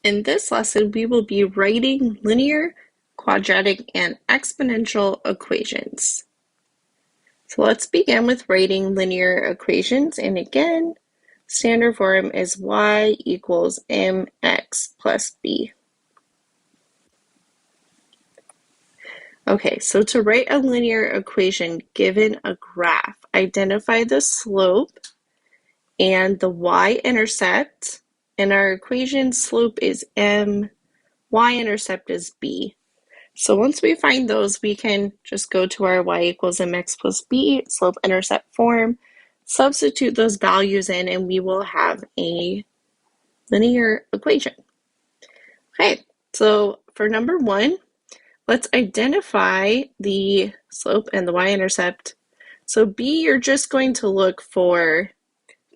In this lesson, we will be writing linear, quadratic, and exponential equations. So let's begin with writing linear equations. And again, standard form is y equals mx plus b. Okay, so to write a linear equation given a graph, identify the slope and the y-intercept. In our equation, slope is m, y-intercept is b. So once we find those, we can just go to our y equals mx plus b slope-intercept form, substitute those values in, and we will have a linear equation. Okay, so for number one, let's identify the slope and the y-intercept. So b, you're just going to look for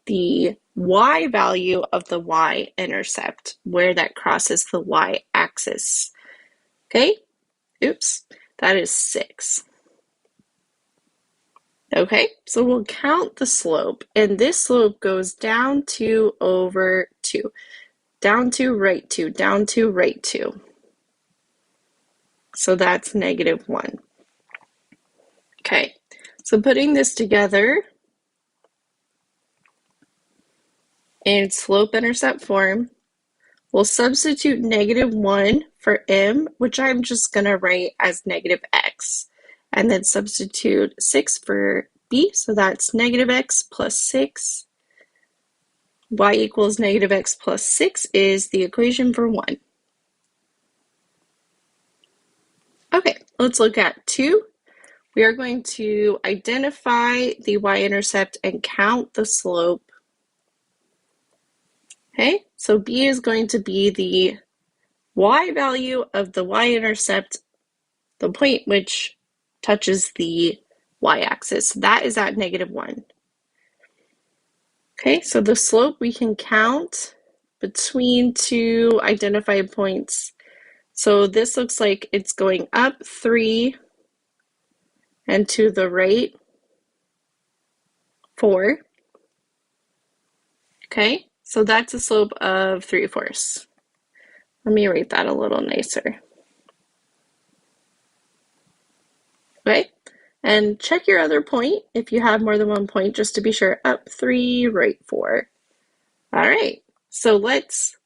the y value of the y-intercept, where that crosses the y-axis. Okay, oops, that is 6. Okay, so we'll count the slope, and this slope goes down 2 over 2, down to right 2, down to right 2. So that's -1. Okay, so putting this together in slope-intercept form, we'll substitute -1 for m, which I'm just going to write as -x, and then substitute 6 for b, so that's -x plus 6. Y equals -x plus 6 is the equation for 1. Okay, let's look at 2. We are going to identify the y-intercept and count the slope. Okay, so b is going to be the y value of the y-intercept, the point which touches the y-axis. That is at -1. Okay, so the slope we can count between two identified points. So this looks like it's going up 3 and to the right 4. Okay, so that's a slope of 3/4. Let me write that a little nicer. Okay, and check your other point if you have more than one point, just to be sure. Up 3, right 4. All right, so let's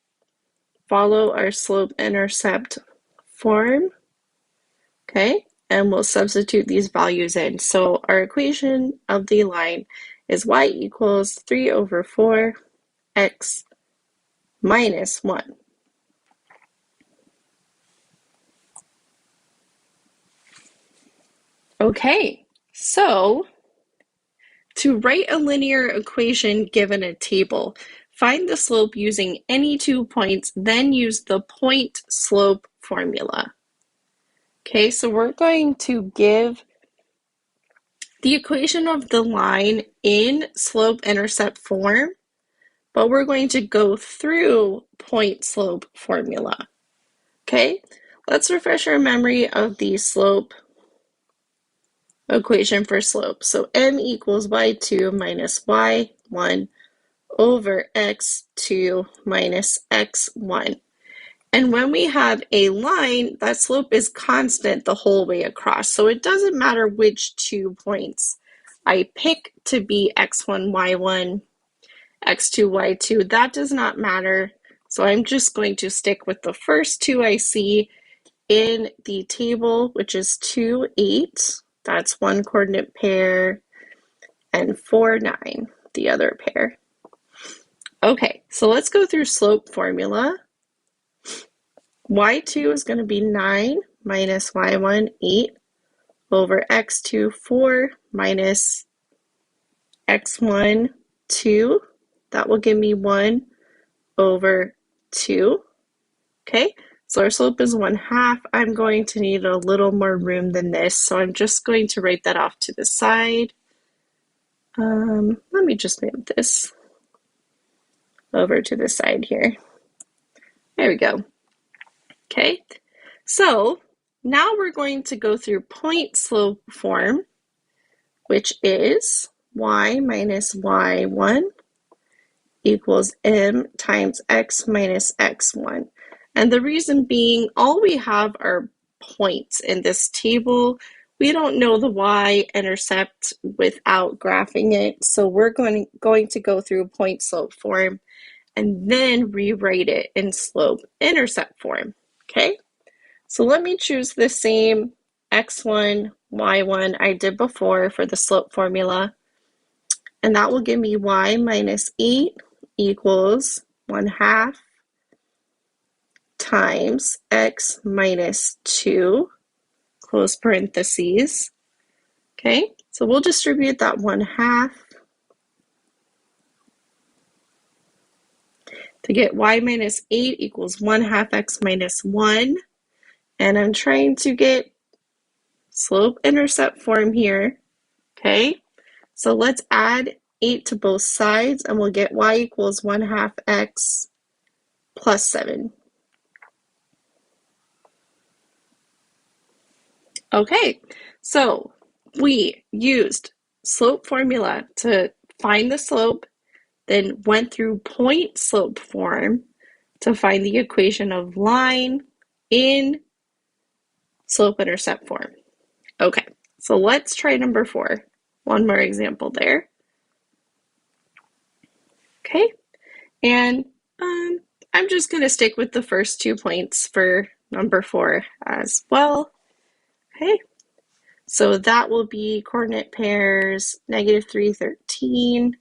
follow our slope-intercept form. Okay, and we'll substitute these values in. So our equation of the line is y equals 3 over 4 x minus 1. Okay, so to write a linear equation given a table, find the slope using any 2 points, then use the point-slope formula. Okay, so we're going to give the equation of the line in slope-intercept form, but we're going to go through point-slope formula. Okay, let's refresh our memory of the slope equation for slope. So m equals y2 minus y1 over x2 minus x1. And when we have a line, that slope is constant the whole way across. So it doesn't matter which 2 points I pick to be x1, y1, x2, y2. That does not matter. So I'm just going to stick with the first 2 I see in the table, which is 2, 8. That's one coordinate pair, and 4, 9, the other pair. Okay, so let's go through slope formula. y2 is going to be 9 minus y1, 8, over x2, 4, minus x1, 2. That will give me 1 over 2. Okay, so our slope is 1/2. I'm going to need a little more room than this, so I'm just going to write that off to the side. Let me just move this over to the side here. There we go. Okay, so now we're going to go through point-slope form, which is y minus y1 equals m times x minus x1. And the reason being, all we have are points in this table. We don't know the y-intercept without graphing it, so we're going to go through point-slope form and then rewrite it in slope-intercept form, okay? So let me choose the same x1, y1 I did before for the slope formula, and that will give me y minus 8 equals 1/2 times x minus 2, close parentheses. Okay, so we'll distribute that 1/2 to get y minus 8 equals 1/2 x minus 1. And I'm trying to get slope-intercept form here. Okay, so let's add 8 to both sides and we'll get y equals 1/2 x plus 7. Okay, so we used slope formula to find the slope, then went through point slope form to find the equation of line in slope intercept form. Okay, so let's try number 4. One more example there. Okay, and I'm just going to stick with the first 2 points for number 4 as well. Okay, so that will be coordinate pairs -3, 13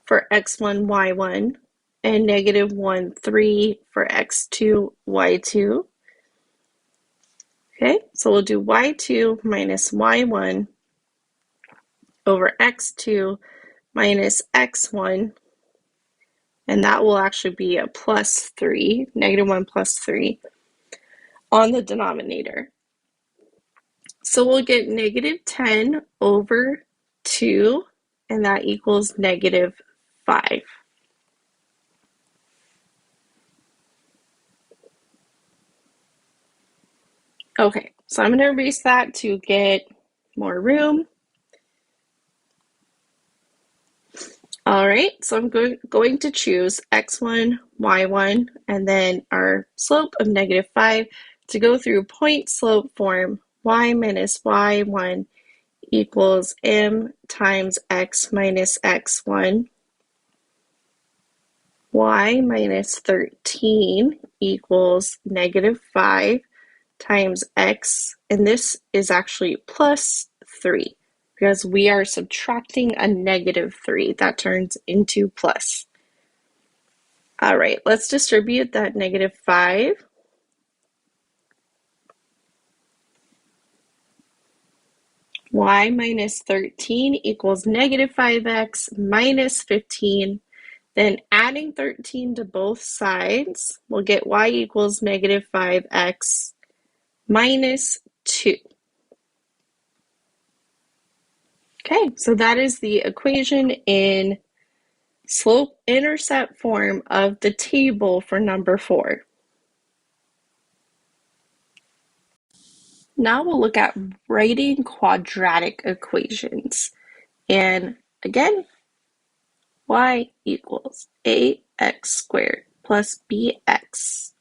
for x1, y1, and -1, 3 for x2, y2. Okay, so we'll do y2 minus y1 over x2 minus x1, and that will actually be a plus 3, -1 plus 3 on the denominator. So we'll get -10 over 2, and that equals -5. Okay, so I'm going to erase that to get more room. All right, so I'm going to choose x1, y1, and then our slope of -5 to go through point slope form. Y minus y1 equals m times x minus x1. Y minus 13 equals -5 times x, and this is actually plus 3 because we are subtracting a -3. That turns into plus. All right, let's distribute that -5. Y minus 13 equals -5x minus 15. Then adding 13 to both sides, we'll get y equals -5x minus 2. Okay, so that is the equation in slope-intercept form of the table for number 4. Now we'll look at writing quadratic equations. And again, y equals ax squared plus bx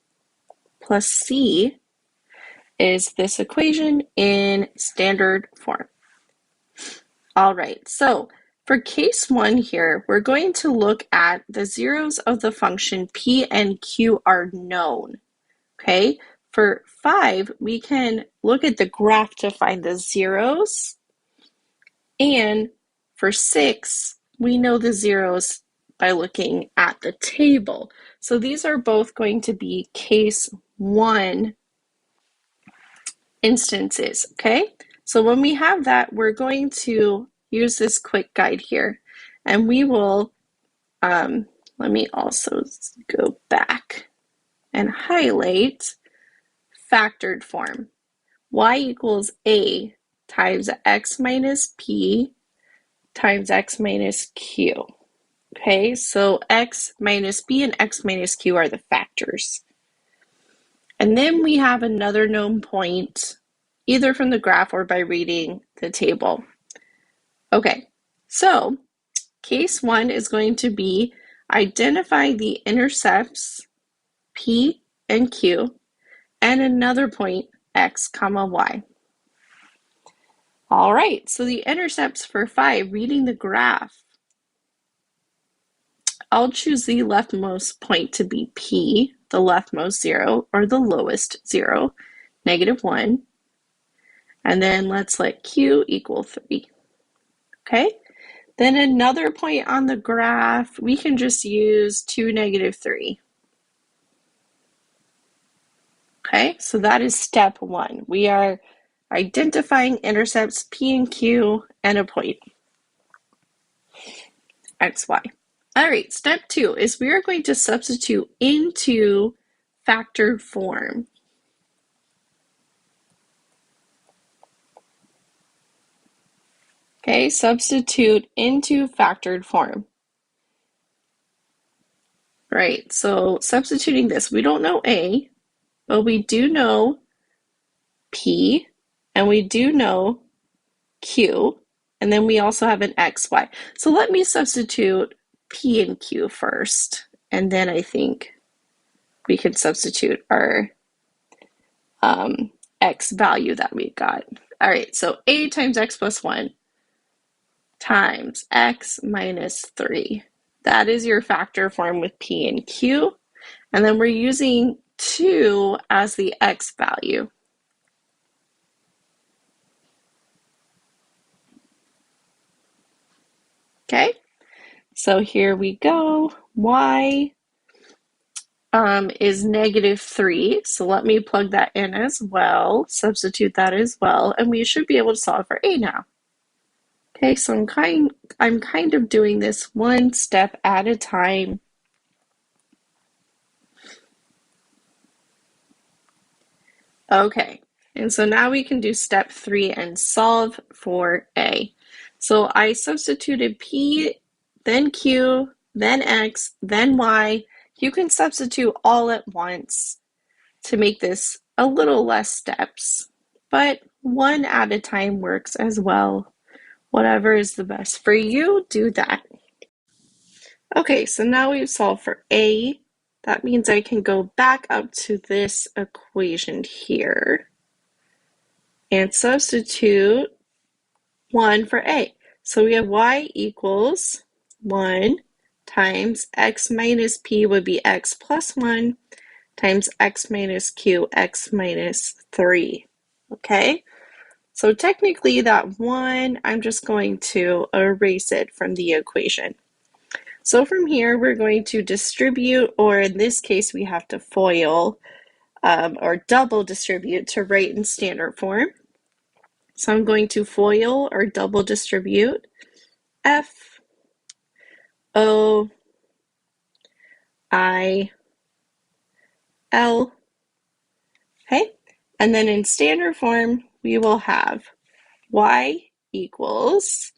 plus c is this equation in standard form. All right, so for case 1 here, we're going to look at the zeros of the function p and q are known, okay? For 5, we can look at the graph to find the zeros, and for 6, we know the zeros by looking at the table. So these are both going to be case 1 instances, okay? So when we have that, we're going to use this quick guide here, and we will, let me also go back and highlight factored form. Y equals a times x minus p times x minus q. Okay, so x minus b and x minus q are the factors. And then we have another known point, either from the graph or by reading the table. Okay, so case 1 is going to be identify the intercepts P and Q, and another point, X comma Y. All right, so the intercepts for 5, reading the graph, I'll choose the leftmost point to be P, the leftmost 0, or the lowest 0, -1. And then let's let Q equal 3. Okay, then another point on the graph, we can just use 2, -3. Okay, so that is step 1. We are identifying intercepts P and Q and a point, X, Y. All right, step 2 is we are going to substitute into factored form. Okay, substitute into factored form. Right, so substituting this, we don't know A, but we do know P, and we do know Q, and then we also have an X, Y. So let me substitute P and Q first, and then I think we can substitute our X value that we got. All right, so A times X plus 1 times X minus 3. That is your factor form with P and Q. And then we're using 2 as the X value. Okay, so here we go. Y is -3. So let me plug that in as well, substitute that as well, and we should be able to solve for A now. Okay, so I'm kind of doing this one step at a time. Okay, and so now we can do step 3 and solve for A. So I substituted P, then Q, then X, then Y. You can substitute all at once to make this a little less steps, but one at a time works as well. Whatever is the best for you, do that. Okay, so now we've solved for A. That means I can go back up to this equation here and substitute 1 for A. So we have Y equals 1 times X minus P would be X plus 1 times X minus Q, X minus 3. Okay, so technically that 1, I'm just going to erase it from the equation. So from here, we're going to distribute, or in this case, we have to FOIL or double distribute to write in standard form. So I'm going to FOIL or double distribute F O I L. Okay, and then in standard form, we will have Y equals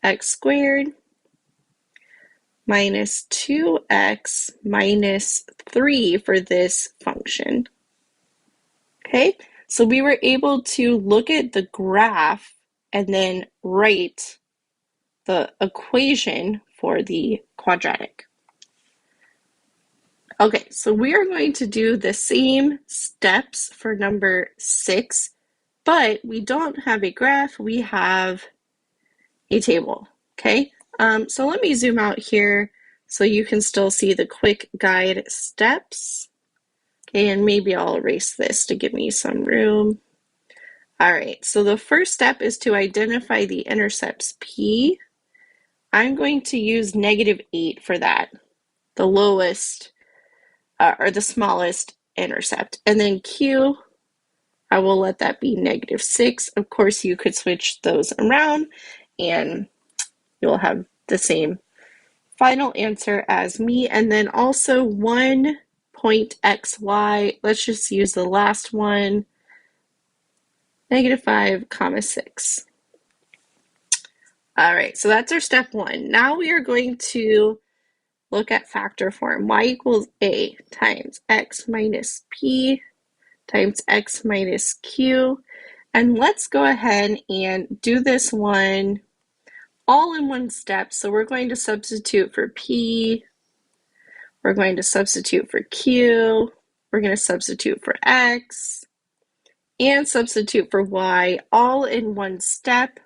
X squared minus 2X minus 3 for this function. Okay, so we were able to look at the graph and then write the equation for the quadratic. Okay, so we are going to do the same steps for number 6, but we don't have a graph, we have a table, okay? So let me zoom out here so you can still see the quick guide steps. Okay, and maybe I'll erase this to give me some room. All right, so the first step is to identify the intercepts P. I'm going to use -8 for that, the lowest or the smallest intercept. And then Q, I will let that be -6. Of course, you could switch those around and you'll have the same final answer as me. And then also 1 point XY, let's just use the last one, -5, 6. All right, so that's our step 1. Now we are going to look at factor form. Y equals A times X minus P times X minus Q. And let's go ahead and do this one all in one step. So we're going to substitute for P. We're going to substitute for q, we're going to substitute for x, and substitute for y all in one step,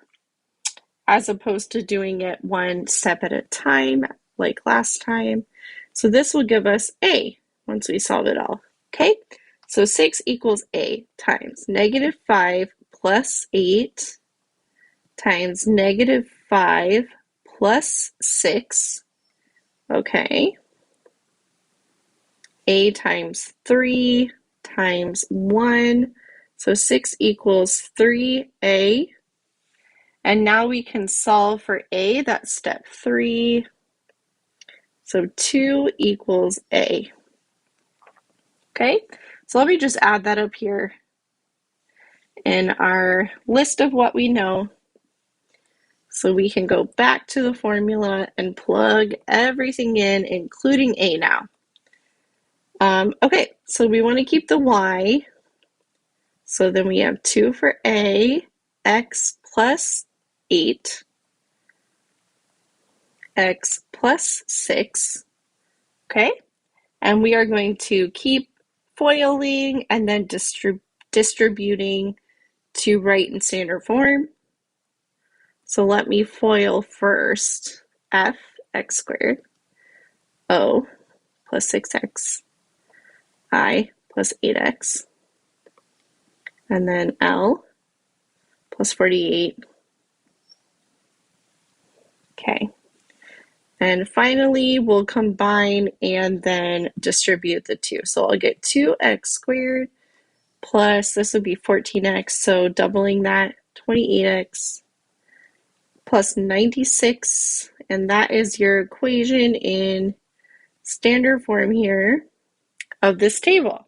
as opposed to doing it one step at a time like last time. So this will give us a once we solve it all. Okay, so 6 equals a times -5 plus 8 times -5 plus 6. Okay, a times 3 times 1. So 6 equals 3a. And now we can solve for a, that's step 3. So 2 equals a. Okay, so let me just add that up here in our list of what we know. So we can go back to the formula and plug everything in, including a now. Okay, so we want to keep the y. So then we have 2 for a, x plus 8, x plus 6, okay? And we are going to keep FOILing and then distributing to write in standard form. So let me FOIL first. F, x squared, O plus 6x, I plus 8x, and then L plus 48. Okay. And finally, we'll combine and then distribute the two. So I'll get 2x squared plus, this would be 14x, so doubling that, 28x plus 96, and that is your equation in standard form here of this table.